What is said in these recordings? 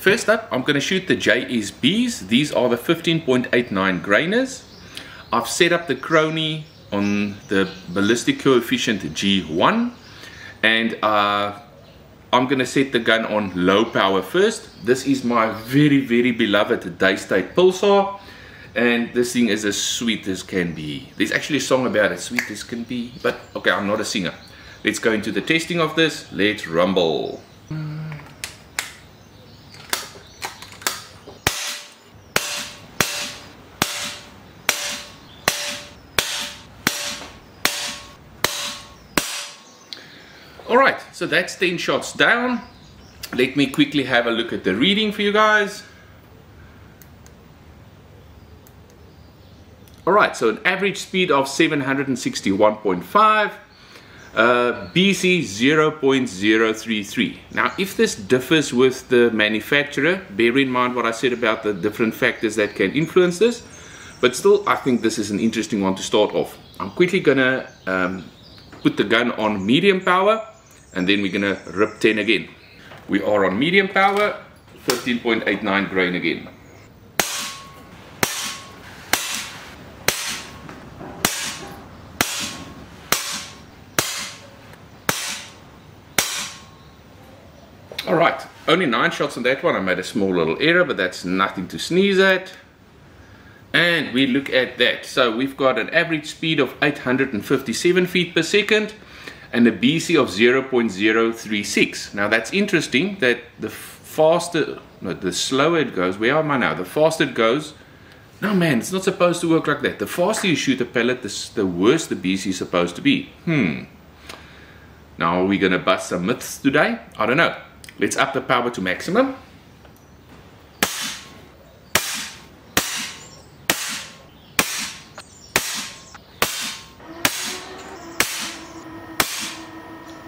first up, I'm going to shoot the JSBs. These are the 15.89 grainers. I've set up the chrony on the Ballistic Coefficient G1, and I'm going to set the gun on low power first. This is my very, very beloved Daystate Pulsar, and this thing is as sweet as can be. There's actually a song about it, sweet as can be, but okay, I'm not a singer. Let's go into the testing of this. Let's rumble. Alright, so that's 10 shots down. Let me quickly have a look at the reading for you guys. Alright, so an average speed of 761.5, BC 0.033. Now, if this differs with the manufacturer, bear in mind what I said about the different factors that can influence this, but still, I think this is an interesting one to start off. I'm quickly gonna put the gun on medium power, and then we're gonna rip 10 again. We are on medium power, 15.89 grain again. Alright, only 9 shots on that one. I made a small little error, but that's nothing to sneeze at. And we look at that. So we've got an average speed of 857 feet per second and a BC of 0.036. Now that's interesting that the slower it goes, where am I now? The faster it goes. No man, it's not supposed to work like that. The faster you shoot a pellet, the worse the BC is supposed to be. Now are we gonna bust some myths today? I don't know. Let's up the power to maximum.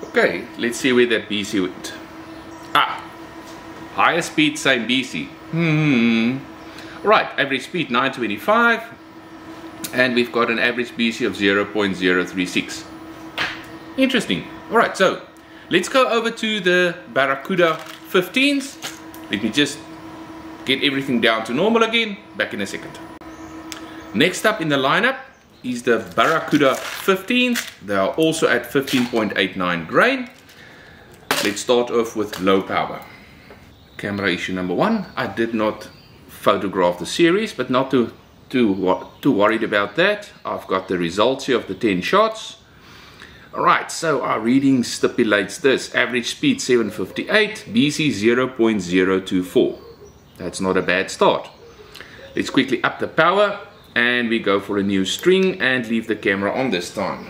Okay, let's see where that BC went. Higher speed, same BC. Right, average speed 925, and we've got an average BC of 0.036. Interesting. Alright, so let's go over to the Baracuda 15s. Let me just get everything down to normal again. Back in a second. Next up in the lineup is the Baracuda 15s. They are also at 15.89 grain. Let's start off with low power. Camera issue number 1. I did not photograph the series, but not too worried about that. I've got the results here of the 10 shots. Alright, so our reading stipulates this. Average speed 758, BC 0.024. That's not a bad start. Let's quickly up the power, and we go for a new string and leave the camera on this time.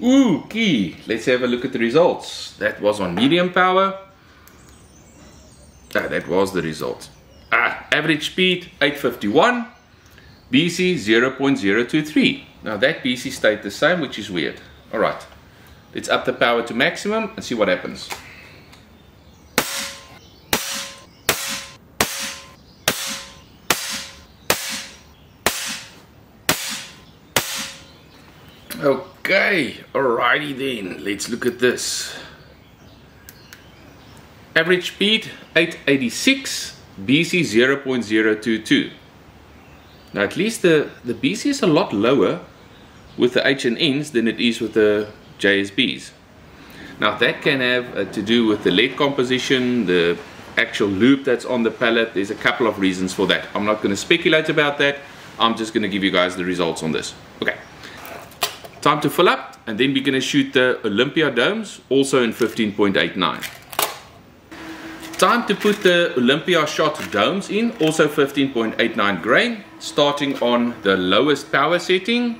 Okay, let's have a look at the results. That was on medium power. That was the result. Average speed 851, BC 0.023. Now that BC stayed the same, which is weird. Alright, let's up the power to maximum and see what happens. Okay, alrighty then, let's look at this. Average speed 886, BC 0.022. Now at least the BC is a lot lower with the H&Ns than it is with the JSBs. Now that can have to do with the lead composition, the actual loop that's on the pellet. There's a couple of reasons for that. I'm not going to speculate about that. I'm just going to give you guys the results on this. Okay, time to fill up, and then we're going to shoot the Olympia Domes, also in 15.89. Time to put the Olympia shot domes in, also 15.89 grain, starting on the lowest power setting.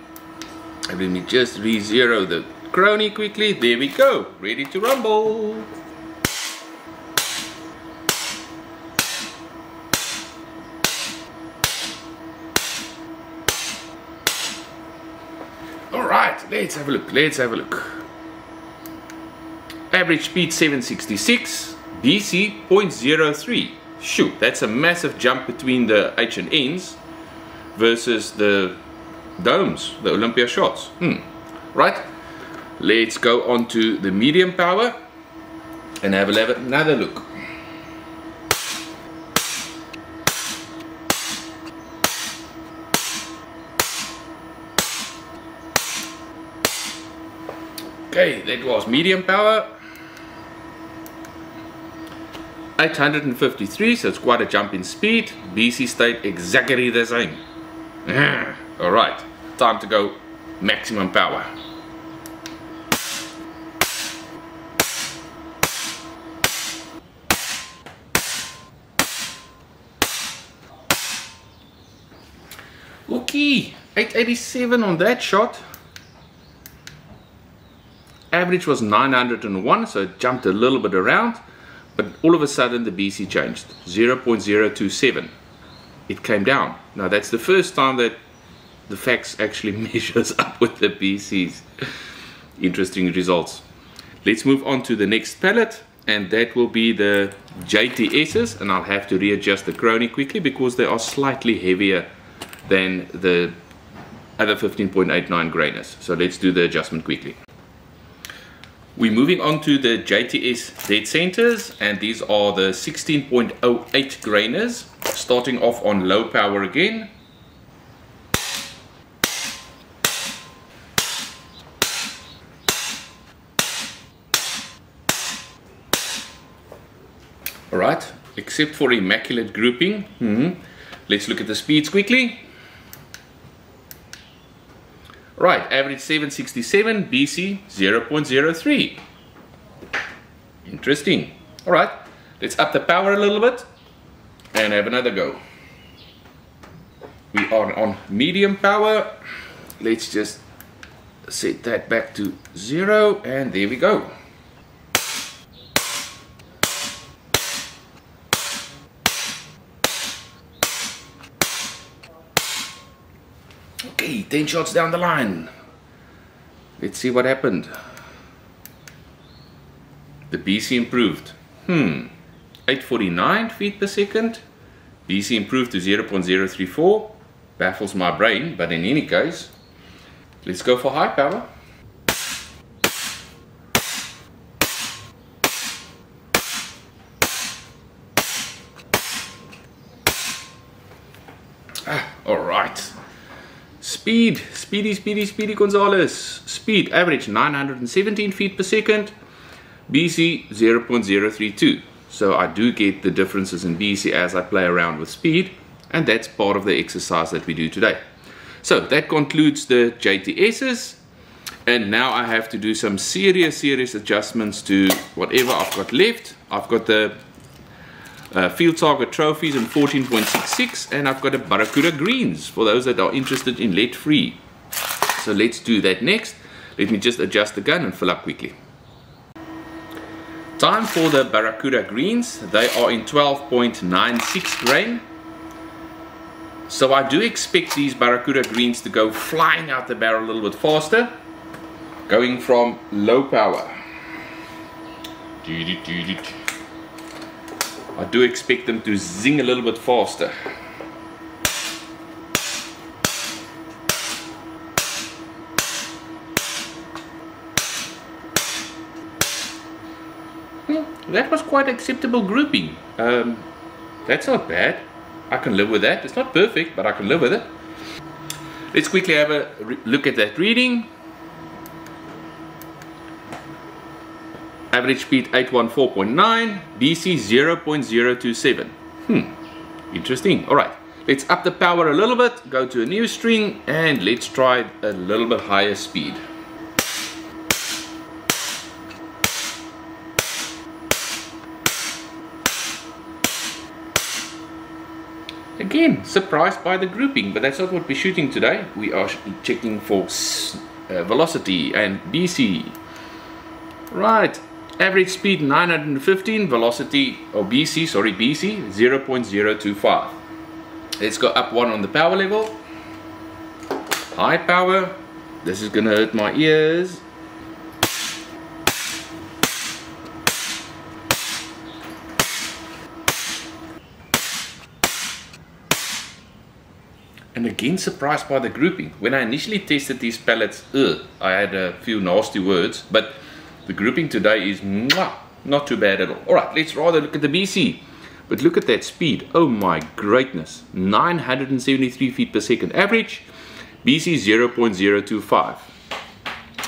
And let me just re-zero the chrony quickly. There we go, ready to rumble. Alright, let's have a look, Average speed 766. BC 0.03. Shoot, that's a massive jump between the H&Ns. versus the domes, the Olympia shots. Right, let's go on to the medium power and have another look. Okay, that was medium power. 853, so it's quite a jump in speed. BC stayed exactly the same. Alright, time to go maximum power. Okay, 887 on that shot. Average was 901, so it jumped a little bit around, but all of a sudden the BC changed. 0.027. It came down. Now that's the first time that the fax actually measures up with the BCs. Interesting results. Let's move on to the next pellet, and that will be the JTSs, and I'll have to readjust the chrony quickly because they are slightly heavier than the other 15.89 grainers. So let's do the adjustment quickly. We're moving on to the JTS dead centers, and these are the 16.08 grainers, starting off on low power again. Alright, except for immaculate grouping. Let's look at the speeds quickly. Right, average 767, BC 0.03. Interesting. Alright, let's up the power a little bit and have another go. We are on medium power. Let's just set that back to 0, and there we go. Okay, 10 shots down the line. Let's see what happened. The BC improved. 849 feet per second. BC improved to 0.034. Baffles my brain, but in any case, let's go for high power. Alright. Speedy Gonzalez. Speed average 917 feet per second. BC 0.032. So I do get the differences in BC as I play around with speed, and that's part of the exercise that we do today. So that concludes the JTSs, and now I have to do some serious adjustments to whatever I've got left. I've got the field target trophies in 14.66, and I've got a Baracuda Greens for those that are interested in lead free. So let's do that next. Let me just adjust the gun and fill up quickly. Time for the Baracuda Greens. They are in 12.96 grain. So I do expect these Baracuda Greens to go flying out the barrel a little bit faster, going from low power. I do expect them to zing a little bit faster. That was quite acceptable grouping. That's not bad. I can live with that. It's not perfect, but I can live with it. Let's quickly have a look at that reading. Average speed 814.9, BC 0.027. Interesting. Alright, let's up the power a little bit, go to a new string, and let's try a little bit higher speed. Again, surprised by the grouping, but that's not what we're shooting today. We are checking for velocity and BC. Right, average speed 915, velocity, or BC 0.025. Let's go up one on the power level. High power, this is gonna hurt my ears. And again, surprised by the grouping. When I initially tested these pellets, I had a few nasty words, but the grouping today is not too bad at all. Alright, let's rather look at the BC. But look at that speed. Oh my greatness. 973 feet per second average. BC 0.025.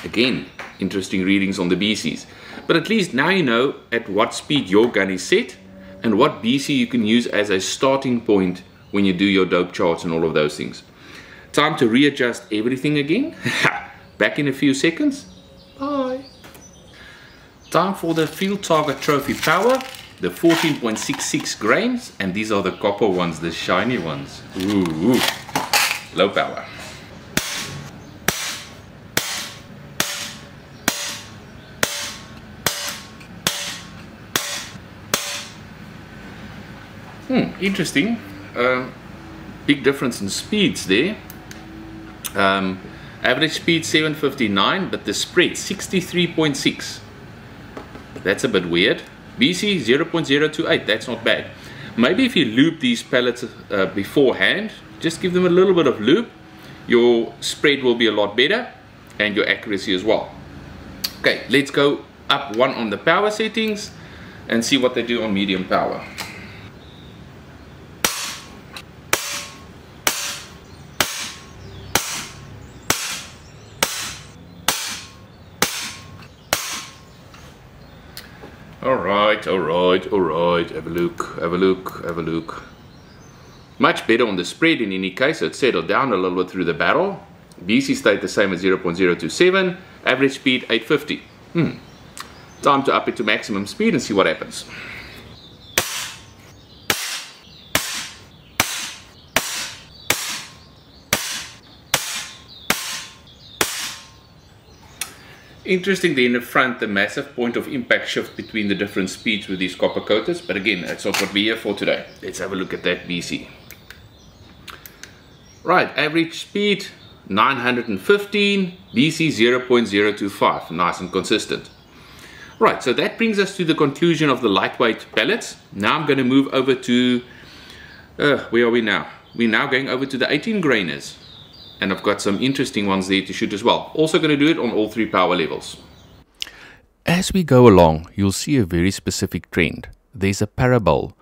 Again, interesting readings on the BCs. But at least now you know at what speed your gun is set and what BC you can use as a starting point when you do your dope charts and all of those things. Time to readjust everything again. Back in a few seconds. Bye. Time for the Field Target Trophy Power. The 14.66 grains. And these are the copper ones, the shiny ones. Ooh. Low power. Interesting. Big difference in speeds there. Average speed 759, but the spread 63.6. That's a bit weird. BC 0.028, that's not bad. Maybe if you loop these pellets beforehand, just give them a little bit of loop, your spread will be a lot better and your accuracy as well. Okay, let's go up one on the power settings and see what they do on medium power. Alright, have a look. Much better on the spread in any case, so it settled down a little bit through the barrel. BC stayed the same at 0.027, average speed 850. Time to up it to maximum speed and see what happens. Interesting there in the front, the massive point of impact shift between the different speeds with these copper coaters, but again, that's not what we're here for today. Let's have a look at that BC. Right, average speed 915, BC 0.025, nice and consistent. Right, so that brings us to the conclusion of the lightweight pellets. Now I'm going to move over to, where are we now? We're now going over to the 18 grainers. And I've got some interesting ones there to shoot as well. Also going to do it on all three power levels. As we go along, you'll see a very specific trend. There's a parabol.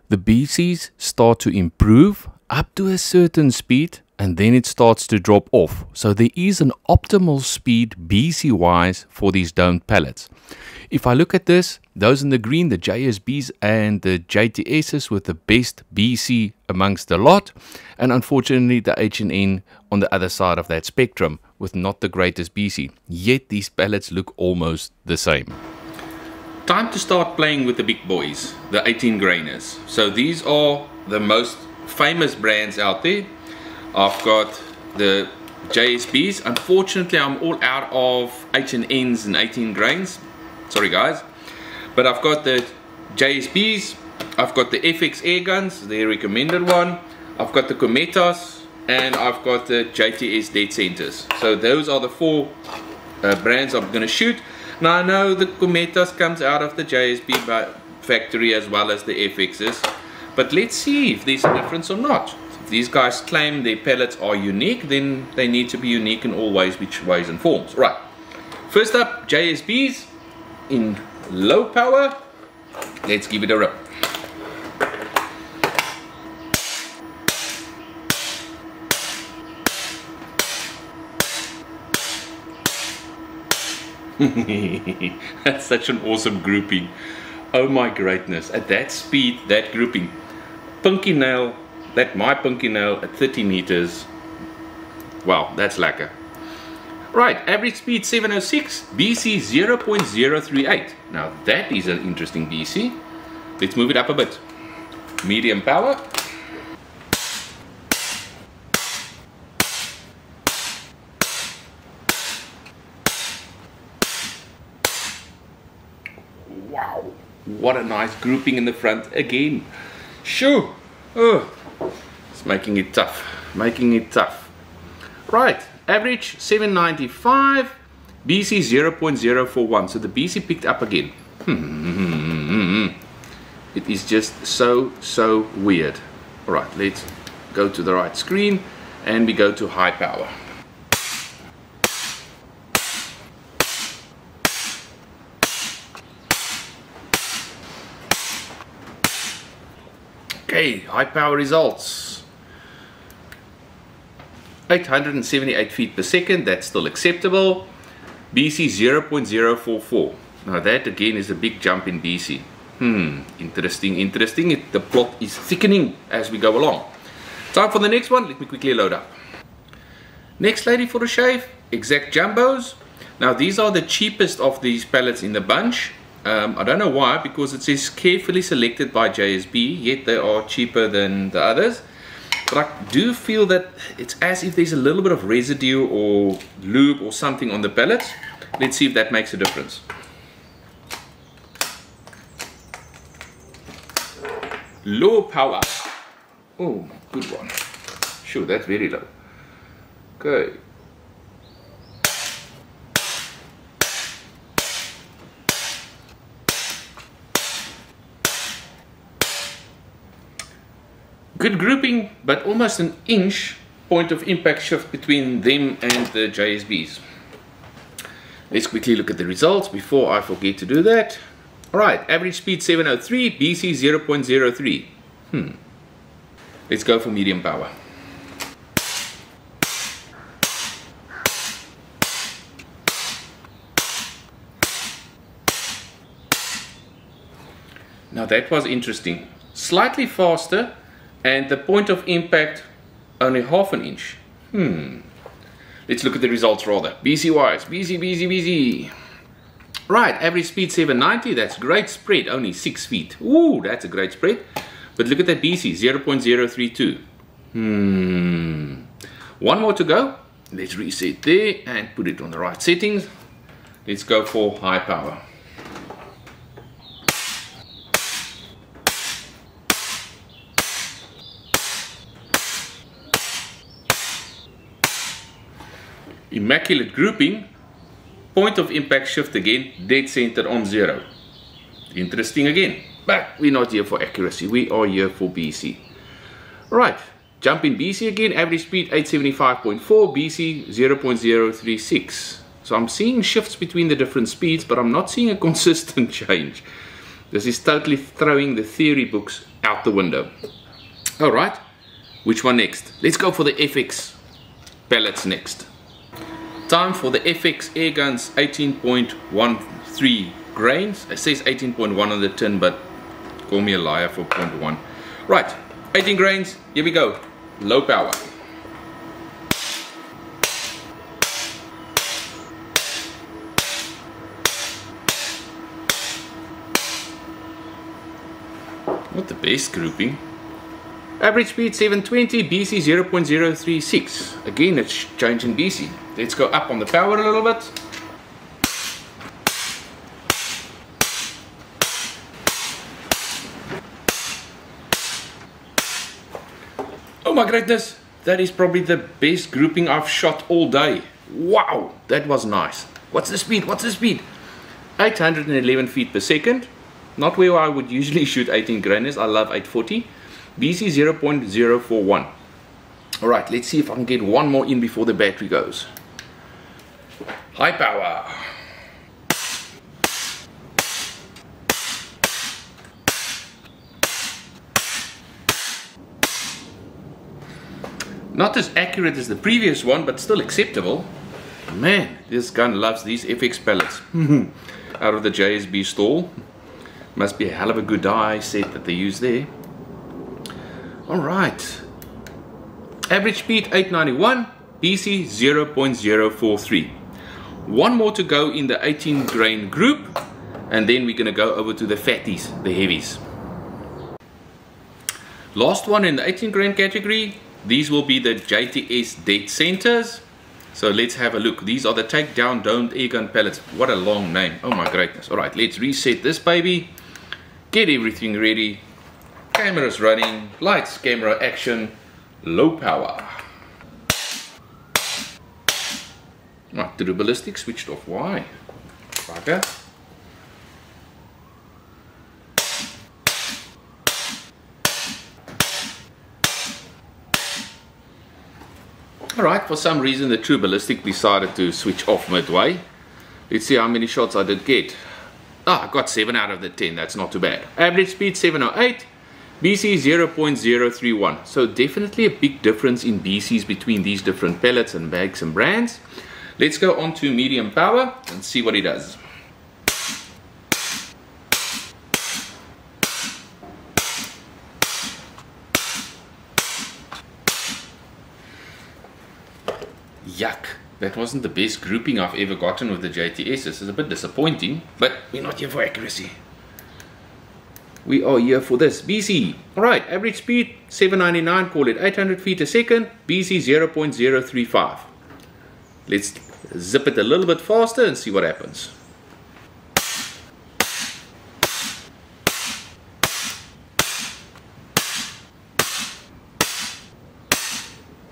The BCs start to improve up to a certain speed and then it starts to drop off. So there is an optimal speed BC wise for these domed pellets. If I look at this, those in the green, the JSBs and the JTSs with the best BC amongst the lot, and unfortunately the H&N on the other side of that spectrum with not the greatest BC. Yet these pellets look almost the same. Time to start playing with the big boys, the 18 grainers. So these are the most famous brands out there. I've got the JSBs. Unfortunately, I'm all out of H&Ns and 18 grains. Sorry guys. But I've got the JSBs, I've got the FX air guns, the recommended one. I've got the Cometas, and I've got the JTS dead centers. So those are the four brands I'm going to shoot. Now I know the Cometas comes out of the JSB factory as well as the FXs. But let's see if there's a difference or not. If these guys claim their pellets are unique, then they need to be unique in all ways, which ways and forms. Right. First up, JSBs in low power. Let's give it a rip. That's such an awesome grouping. Oh my greatness, at that speed, that grouping. Pinky nail, my pinky nail at 30 meters. Wow, that's lekker. Right, average speed 706, BC 0.038. Now that is an interesting BC. Let's move it up a bit. Medium power. Wow, what a nice grouping in the front again. Shoo! Oh, it's making it tough, Right, average 795, BC 0.041. So the BC picked up again. It is just so weird. Alright, let's go to the right screen and we go to high power. Okay, high power results. 878 feet per second, that's still acceptable. BC 0.044. Now that again is a big jump in BC. Interesting, interesting. The plot is thickening as we go along. Time for the next one. Let me quickly load up. Next lady for the shave, exact jumbos. Now these are the cheapest of these pellets in the bunch. I don't know why, because it says carefully selected by JSB, yet they are cheaper than the others. But I do feel that it's as if there's a little bit of residue or lube or something on the pellets. Let's see if that makes a difference. Low power. Oh, good one. Sure, that's very low. Okay. Good grouping, but almost an inch point of impact shift between them and the JSBs. Let's quickly look at the results before I forget to do that. Alright, average speed 703, BC 0.03. Let's go for medium power. Now that was interesting. Slightly faster, and the point of impact only half an inch. Let's look at the results rather. BC wise, BC. Right, average speed 790, that's great spread, only 6 feet. Ooh, that's a great spread. But look at that BC, 0.032. One more to go. Let's reset there and put it on the right settings. Let's go for high power. Immaculate grouping, point of impact shift again, dead center on 0. Interesting again, but we're not here for accuracy, we are here for BC. Right, jump in BC again, average speed 875.4, BC 0.036. So I'm seeing shifts between the different speeds, but I'm not seeing a consistent change. This is totally throwing the theory books out the window. Alright, which one next? Let's go for the FX pellets next. Time for the FX air guns 18.13 grains. It says 18.1 on the tin, but call me a liar for 0.1. Right, 18 grains, here we go. Low power. Not the best grouping. Average speed 720, BC 0.036. Again, it's changing BC. Let's go up on the power a little bit. Oh my goodness, that is probably the best grouping I've shot all day. Wow, that was nice. What's the speed? 811 feet per second. Not where I would usually shoot 18 grainers. I love 840. BC 0.041. Alright, let's see if I can get one more in before the battery goes. High power. Not as accurate as the previous one, but still acceptable. Man, this gun loves these FX pellets. Out of the JSB stall. Must be a hell of a good die set that they use there. Alright, average speed 891, BC 0.043. One more to go in the 18 grain group, and then we're going to go over to the fatties, the heavies. Last one in the 18 grain category, these will be the JTS dead centers. So let's have a look. These are the takedown domed airgun pellets. What a long name, oh my greatness. Alright, let's reset this baby, get everything ready. Cameras running, lights, camera, action, low power. Not to the ballistic, switched off. Why? Bugger. Alright, for some reason the True Ballistic decided to switch off midway. Let's see how many shots I did get. I got 7 out of the 10, that's not too bad. Average speed 708, BC 0.031. So definitely a big difference in BCs between these different pellets and bags and brands. Let's go on to medium power and see what it does. Yuck, that wasn't the best grouping I've ever gotten with the JTS. This is a bit disappointing, but we're not here for accuracy. We are here for this. BC, alright, average speed 799, call it 800 feet a second, BC 0.035. Let's zip it a little bit faster and see what happens.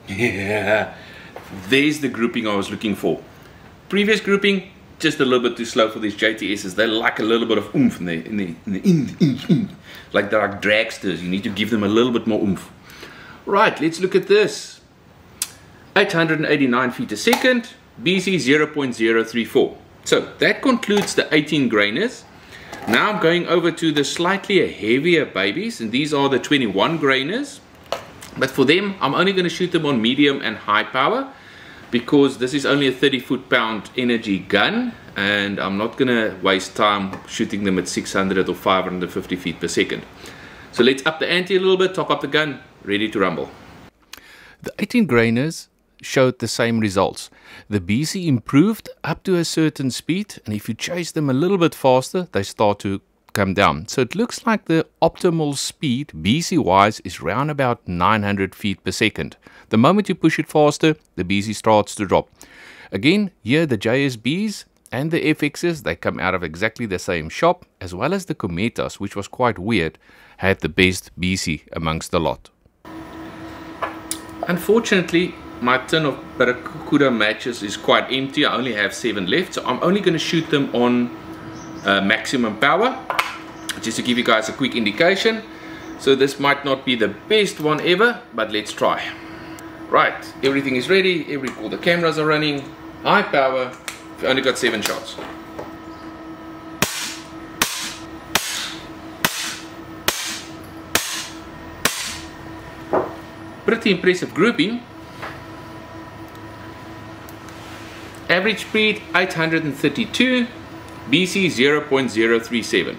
Yeah. There's the grouping I was looking for. Previous grouping, just a little bit too slow for these JTSs. They like a little bit of oomph in the like they're like dragsters. You need to give them a little bit more oomph. Right, let's look at this. 889 feet a second, BC 0.034. So that concludes the 18 grainers. Now I'm going over to the slightly heavier babies, and these are the 21 grainers. But for them, I'm only going to shoot them on medium and high power, because this is only a 30 foot-pound energy gun, and I'm not going to waste time shooting them at 600 or 550 feet per second. So let's up the ante a little bit, top up the gun, ready to rumble. The 18 grainers showed the same results. The BC improved up to a certain speed, and if you chase them a little bit faster, they start to come down. So it looks like the optimal speed BC wise is around about 900 feet per second. The moment you push it faster, the BC starts to drop. Again, here the JSBs and the FXs, they come out of exactly the same shop, as well as the Cometas, which was quite weird, had the best BC amongst the lot. Unfortunately, my tin of Baracuda matches is quite empty. I only have 7 left, so I'm only going to shoot them on maximum power, just to give you guys a quick indication. So this might not be the best one ever, but let's try. Right, everything is ready, all the cameras are running, high power. I've only got 7 shots. Pretty impressive grouping. Average speed 832, BC 0.037.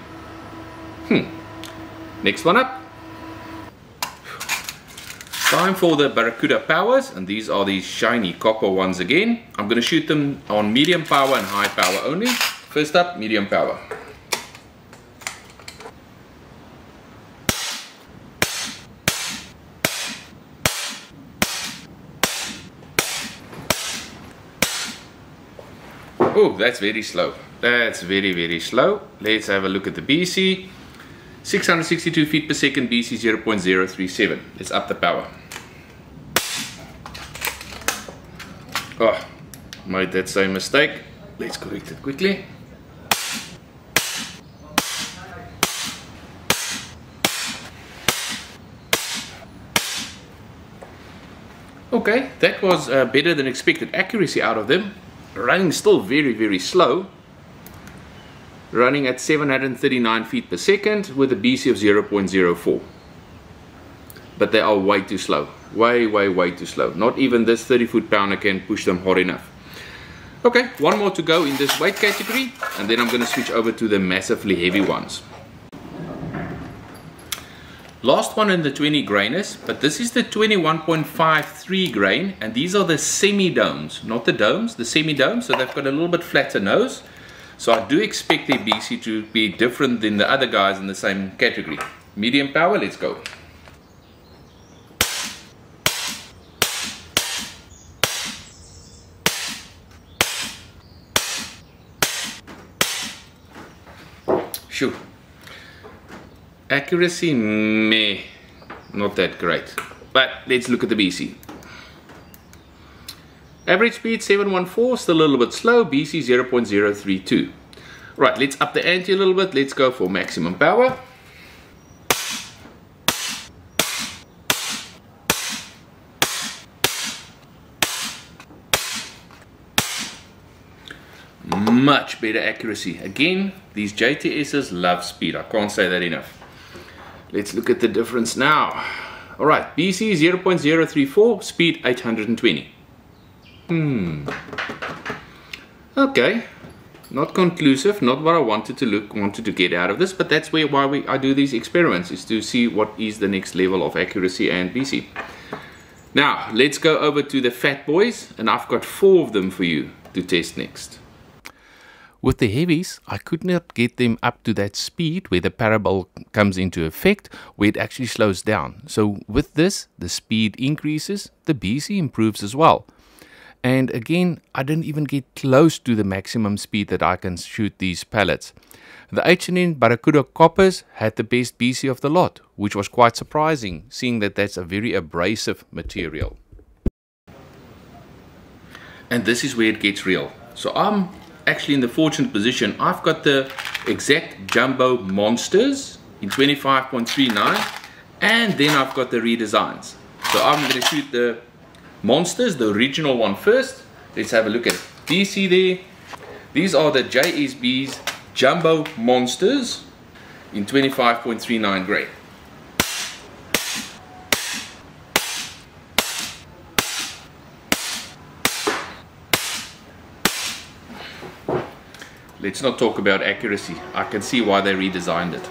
Next one up. Time for the Baracuda Powers, and these are the shiny copper ones again. I'm going to shoot them on medium power and high power only. First up, medium power. Oh, that's very slow. That's very slow. Let's have a look at the BC. 662 feet per second, BC 0.037. Let's up the power. Oh, made that same mistake. Let's correct it quickly. Okay, that was better than expected accuracy out of them. Running still very slow. Running at 739 feet per second with a BC of 0.04. But they are way too slow. Way too slow. Not even this 30 foot-pounder can push them hard enough. Okay, one more to go in this weight category, and then I'm going to switch over to the massively heavy ones. Last one in the 20 grainers, but this is the 21.53 grain, and these are the semi-domes, not the domes, the semi-domes, so they've got a little bit flatter nose. So I do expect their BC to be different than the other guys in the same category. Medium power, let's go. Shoo. Accuracy, meh, not that great. But let's look at the BC. Average speed 714, still a little bit slow, BC 0.032. Right, let's up the ante a little bit, let's go for maximum power. much better accuracy. Again, these JTSs love speed. I can't say that enough. Let's look at the difference now. Alright, BC 0.034, speed 820. Okay, not conclusive, not what I wanted to get out of this, but that's why I do these experiments, is to see what is the next level of accuracy and BC. Now, let's go over to the fat boys, and I've got 4 of them for you to test next. With the heavies, I could not get them up to that speed where the parabol comes into effect, where it actually slows down. So with this, the speed increases, the BC improves as well. And again, I didn't even get close to the maximum speed that I can shoot these pellets. The H&N Baracuda Coppers had the best BC of the lot, which was quite surprising, seeing that that's a very abrasive material. And this is where it gets real. So I'm actually in the fortunate position. I've got the exact Jumbo Monsters in 25.39, and then I've got the redesigns. So I'm going to shoot the Monsters, the original one first. Let's have a look at BC there. These are the JSB's Jumbo Monsters in 25.39 grade. Let's not talk about accuracy. I can see why they redesigned it.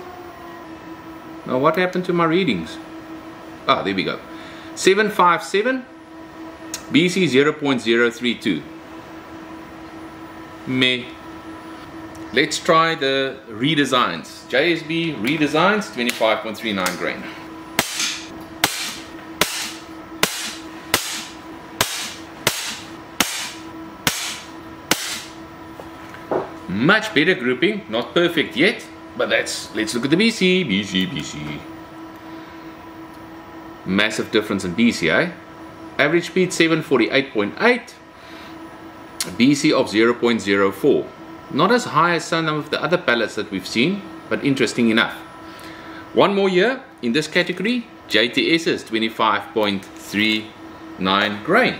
Now what happened to my readings? Ah, there we go. 757, BC 0.032. Meh. Let's try the redesigns. JSB redesigns 25.39 grain. Much better grouping, not perfect yet, but let's look at the BC. BC. Massive difference in BC, eh? Average speed 748.8, BC of 0.04. Not as high as some of the other pellets that we've seen, but interesting enough. One more year in this category, JTS is 25.39 grain.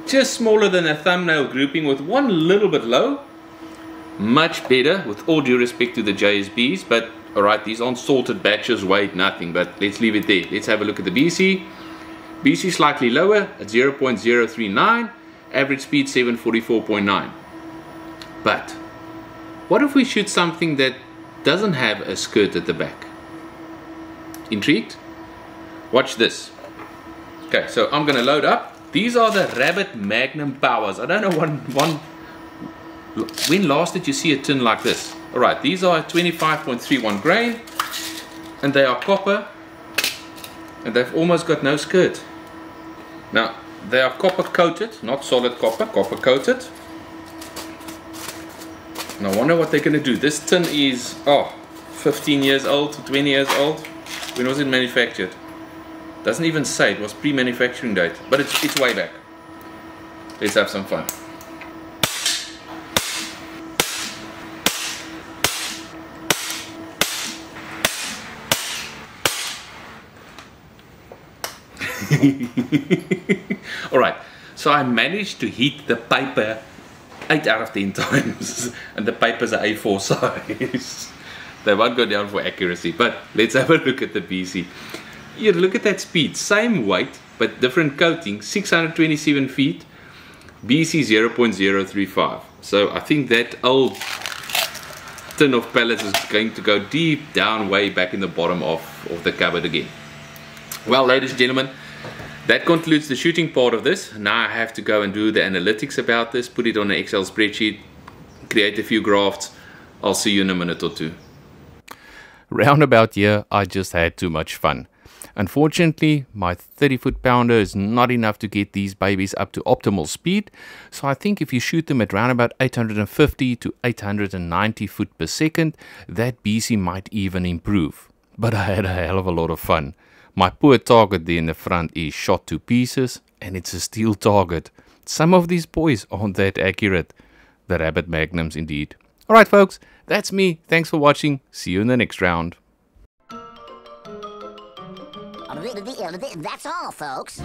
Just smaller than a thumbnail grouping with one little bit low. Much better, with all due respect to the JSBs, but alright, these aren't sorted batches, weighed nothing, but let's leave it there. Let's have a look at the BC. BC slightly lower at 0.039, average speed 744.9. But what if we shoot something that doesn't have a skirt at the back? Intrigued? Watch this. Okay, so I'm going to load up. These are the Rabbit Magnum Powers. I don't know when last did you see a tin like this? Alright, these are 25.31 grain, and they are copper, and they've almost got no skirt. Now, they are copper coated, not solid copper, copper coated. And I wonder what they're going to do. This tin is 15 years old to 20 years old. When was it manufactured? Doesn't even say. It was pre-manufacturing date, but it's way back. Let's have some fun. Alright, so I managed to heat the paper 8 out of 10 times, and the papers are A4 size. They won't go down for accuracy, but let's have a look at the BC. Here, look at that speed, same weight but different coating, 627 feet, BC 0.035. So I think that old tin of pellets is going to go deep down, way back in the bottom of the cupboard again. Well, ladies and gentlemen, that concludes the shooting part of this. Now I have to go and do the analytics about this, put it on an Excel spreadsheet, create a few graphs. I'll see you in a minute or two. Roundabout here, I just had too much fun. Unfortunately, my 30-foot pounder is not enough to get these babies up to optimal speed, so I think if you shoot them at around about 850 to 890 foot per second, that BC might even improve. But I had a hell of a lot of fun. My poor target there in the front is shot to pieces, and it's a steel target. Some of these boys aren't that accurate. The Rabbit Magnums indeed. Alright folks, that's me. Thanks for watching. See you in the next round. That's all, folks.